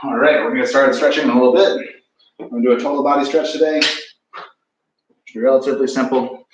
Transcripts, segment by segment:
All right, we're gonna get started stretching in a little bit. I'm gonna do a total body stretch today. It's relatively simple.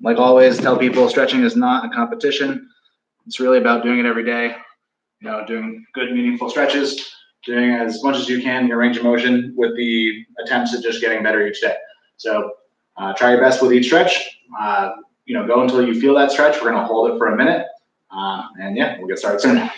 Like always, tell people stretching is not a competition. It's really about doing it every day. You know, doing good, meaningful stretches, doing as much as you can in your range of motion with the attempts at just getting better each day. So try your best with each stretch. Go until you feel that stretch. We're gonna hold it for a minute. And yeah, we'll get started soon.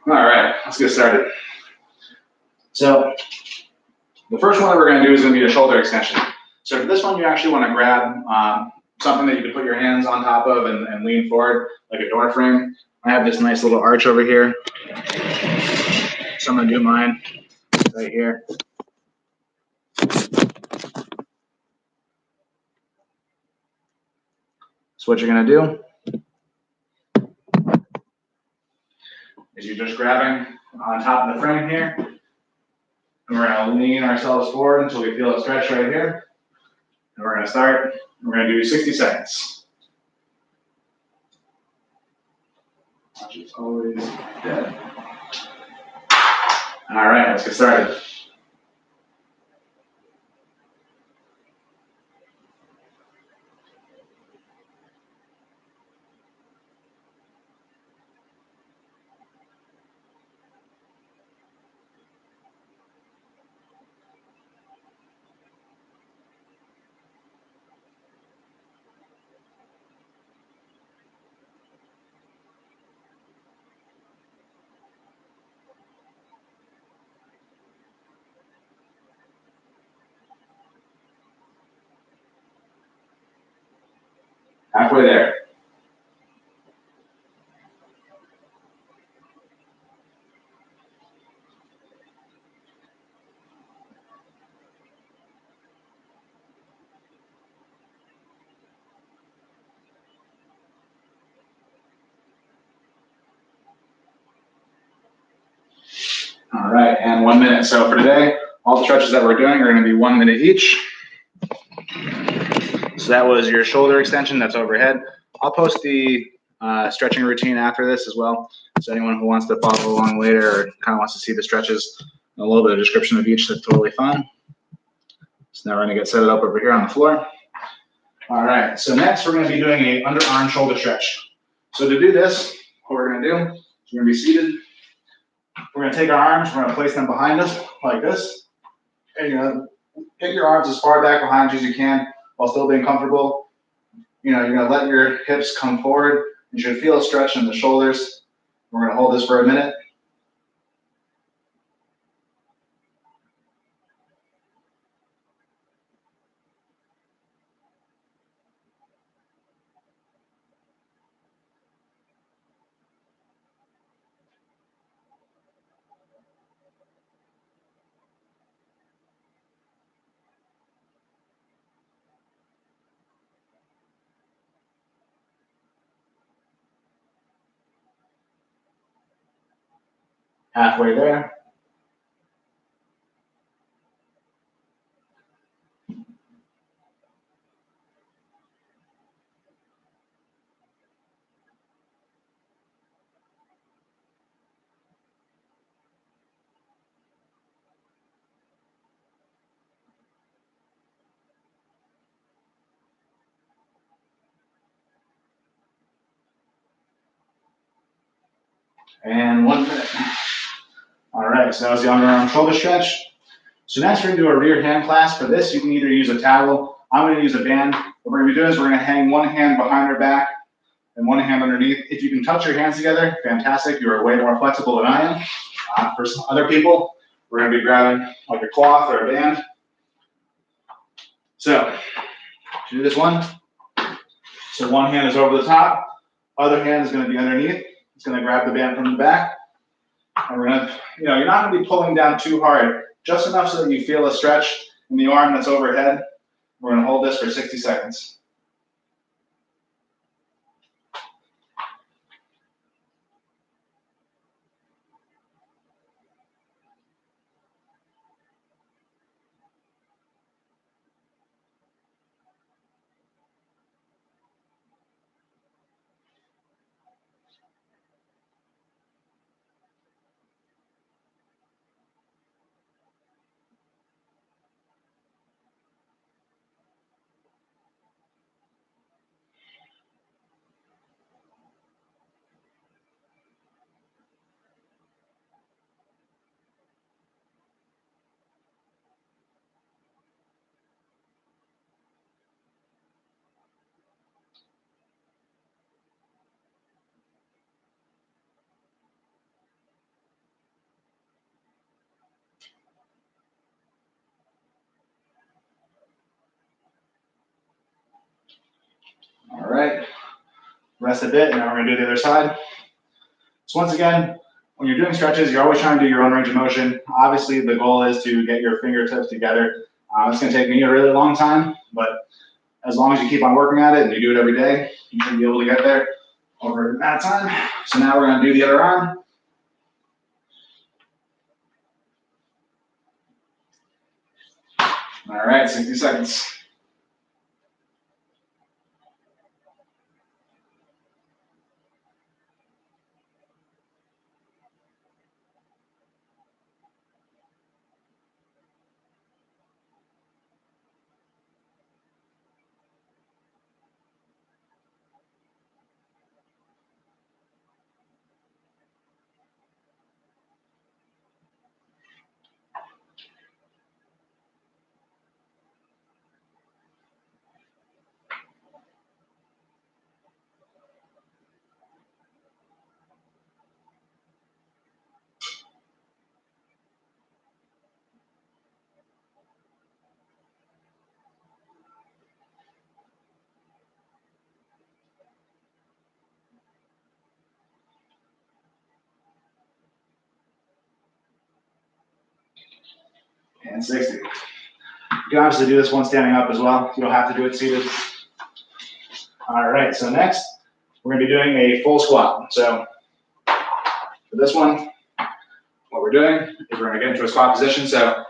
All right, let's get started. So the first one that we're going to do is going to be a shoulder extension. So for this one, you actually want to grab something that you can put your hands on top of and lean forward, like a door frame. I have this nice little arch over here. So I'm going to do mine right here. So what you're going to do is you're just grabbing on top of the frame here. And we're going to lean ourselves forward until we feel a stretch right here. And we're going to start. We're going to do 60 seconds. Watch, it's always dead. All right, let's get started. Halfway there. All right, and 1 minute. So for today, all the stretches that we're doing are going to be 1 minute each. So that was your shoulder extension, that's overhead. I'll post the stretching routine after this as well. So anyone who wants to follow along later or kind of wants to see the stretches, a little bit of description of each, that's totally fine. So now we're going to get set up over here on the floor. All right, so next we're going to be doing a underarm shoulder stretch. So to do this, what we're going to do is we're going to be seated. We're going to take our arms, we're going to place them behind us like this. And you're going to get your arms as far back behind you as you can while still being comfortable. You're going to let your hips come forward. You should feel a stretch in the shoulders. We're going to hold this for a minute. Halfway there. And 1 minute. All right, so that was the underarm shoulder stretch. So next we're going to do a rear hand clasp. For this, you can either use a towel. I'm going to use a band. What we're going to be doing is we're going to hang one hand behind our back and one hand underneath. If you can touch your hands together, fantastic. You are way more flexible than I am. For some other people, we're going to be grabbing like a cloth or a band. So to do this one, so one hand is over the top, other hand is going to be underneath. It's going to grab the band from the back. And we're gonna, you're not gonna be pulling down too hard, just enough so that you feel a stretch in the arm that's overhead. We're gonna hold this for 60 seconds. All right, rest a bit, and now we're gonna do the other side. So once again, when you're doing stretches, you're always trying to do your own range of motion. Obviously, the goal is to get your fingertips together. It's gonna take me a really long time, but as long as you keep on working at it and you do it every day, you should be able to get there over that time. So now we're gonna do the other arm. All right, 60 seconds. And 60. You can obviously do this one standing up as well. You don't have to do it seated. All right, so next, we're gonna be doing a full squat. So for this one, what we're doing is we're gonna get into a squat position. So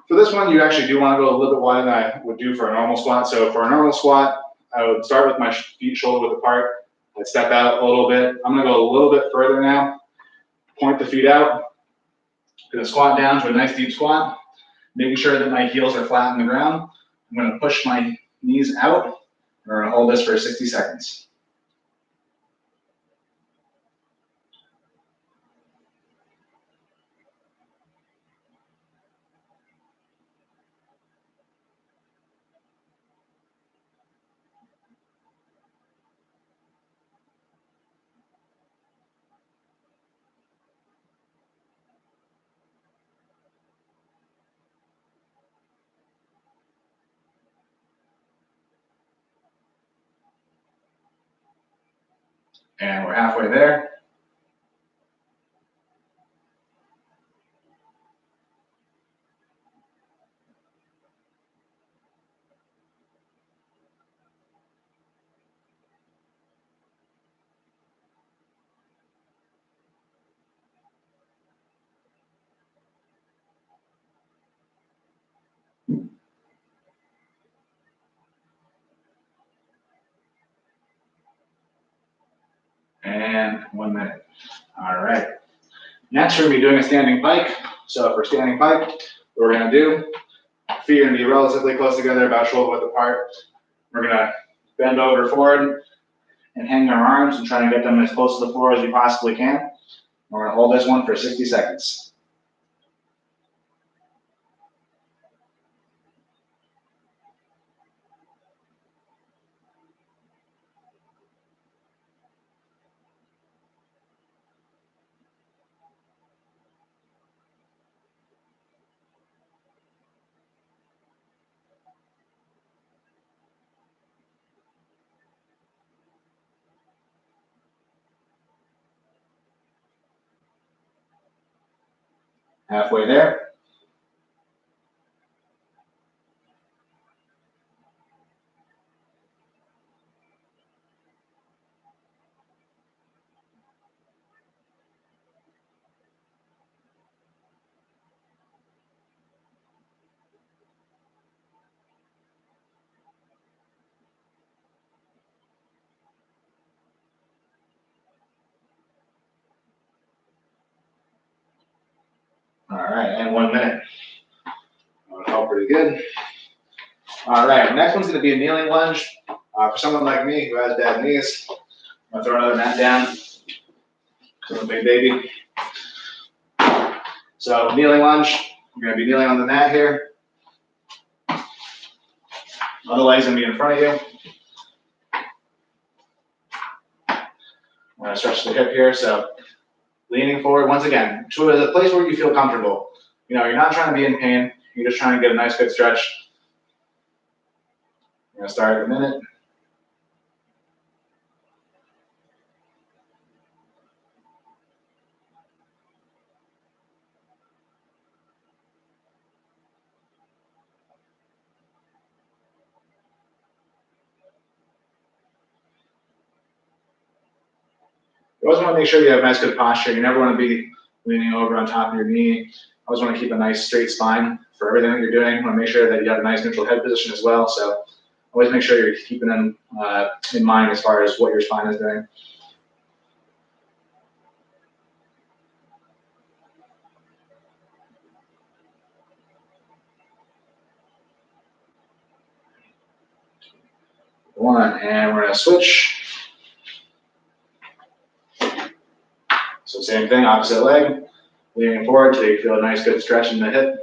for this one, you actually do wanna go a little bit wider than I would do for a normal squat. So for a normal squat, I would start with my feet shoulder width apart. I'd step out a little bit. I'm gonna go a little bit further now. Point the feet out. Gonna squat down to a nice deep squat, making sure that my heels are flat on the ground. I'm gonna push my knees out. We're gonna hold this for 60 seconds. And we're halfway there. And 1 minute. All right. Next, we're gonna be doing a standing pike. So for standing pike, what we're gonna do, feet are gonna be relatively close together, about shoulder width apart. We're gonna bend over forward and hang our arms and try to get them as close to the floor as we possibly can. We're gonna hold this one for 60 seconds. Halfway there. All right, and 1 minute. That felt pretty good. All right, next one's gonna be a kneeling lunge. For someone like me who has bad knees, I'm gonna throw another mat down, because I'm a big baby. So kneeling lunge, you're gonna be kneeling on the mat here. Other leg's gonna be in front of you. I'm gonna stretch the hip here, so leaning forward once again to a place where you feel comfortable. You know, you're not trying to be in pain, you're just trying to get a nice good stretch. I'm gonna start at a minute. You always want to make sure you have nice good posture. You never want to be leaning over on top of your knee. You always want to keep a nice straight spine for everything that you're doing. You want to make sure that you have a nice neutral head position as well. So always make sure you're keeping them in mind as far as what your spine is doing. One, and we're gonna switch. So same thing, opposite leg, leaning forward till you feel a nice good stretch in the hip.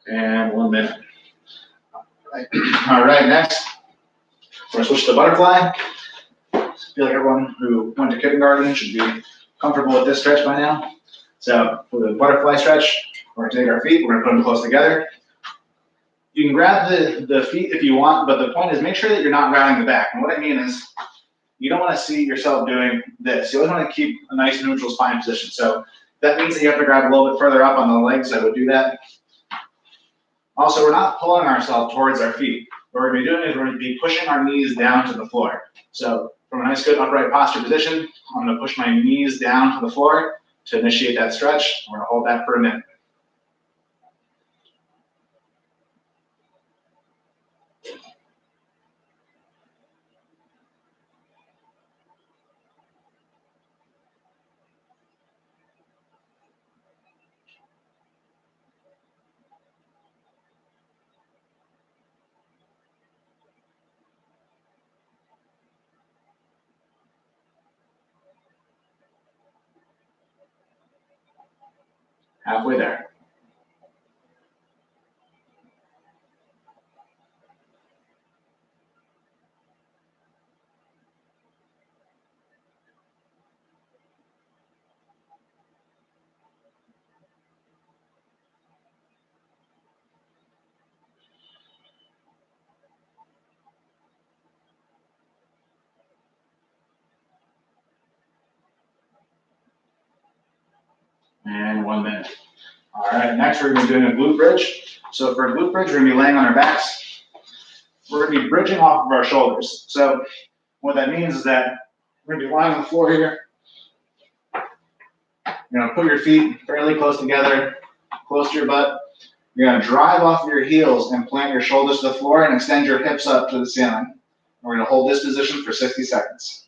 And 1 minute. All right, next, we're gonna switch to butterfly. I feel like everyone who went to kindergarten should be comfortable with this stretch by now. So for the butterfly stretch, we're gonna take our feet, we're gonna put them close together. You can grab the feet if you want, but the point is make sure that you're not grabbing the back. And what I mean is, you don't want to see yourself doing this. You always want to keep a nice neutral spine position. So that means that you have to grab a little bit further up on the legs. I would do that. Also, we're not pulling ourselves towards our feet. What we're going to be doing is we're going to be pushing our knees down to the floor. So from a nice good upright posture position, I'm going to push my knees down to the floor to initiate that stretch. We're going to hold that for a minute. Halfway there. And 1 minute. All right, next we're going to be doing a glute bridge. So for a glute bridge, we're going to be laying on our backs. We're going to be bridging off of our shoulders. So what that means is that we're going to be lying on the floor here. You're going to put your feet fairly close together, close to your butt. You're going to drive off your heels and plant your shoulders to the floor and extend your hips up to the ceiling. We're gonna hold this position for 60 seconds.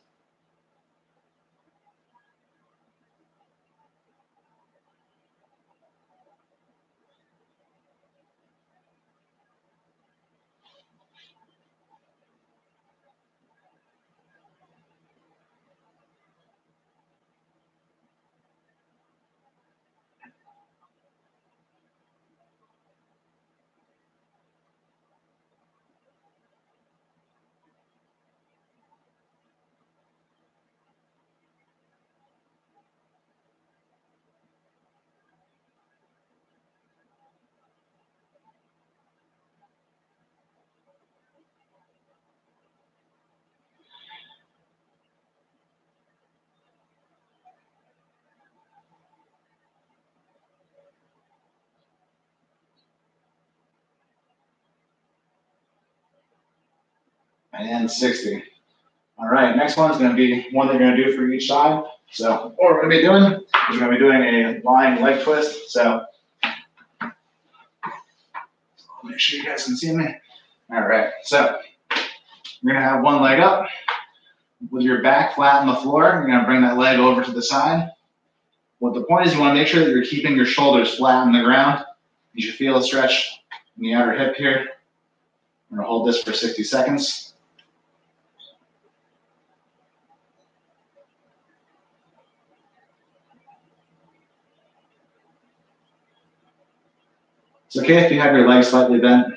And 60. All right, next one's gonna be one they're gonna do for each side. So what we're gonna be doing is we're gonna be doing a lying leg twist. So make sure you guys can see me. All right, so you're gonna have one leg up with your back flat on the floor. You're gonna bring that leg over to the side. What the point is, you wanna make sure that you're keeping your shoulders flat on the ground. You should feel a stretch in the outer hip here. We're gonna hold this for 60 seconds. It's okay if you have your legs slightly bent.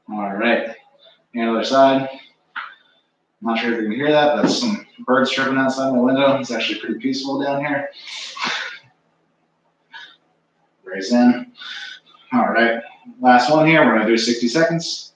All right, the other side. I'm not sure if you can hear that. That's some birds chirping outside my window. It's actually pretty peaceful down here. Raise in. All right, last one here. We're gonna do 60 seconds.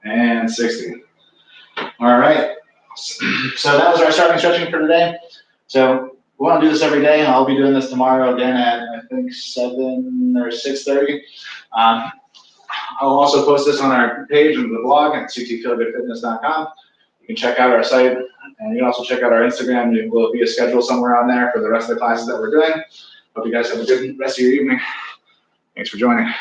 And 60. All right. So that was our starting stretching for today. So we want to do this every day. I'll be doing this tomorrow again at I think 7 or 6:30. I'll also post this on our page and the blog at ctfeelgoodfitness.com. You can check out our site, and you can also check out our Instagram. There will be a schedule somewhere on there for the rest of the classes that we're doing. Hope you guys have a good rest of your evening. Thanks for joining.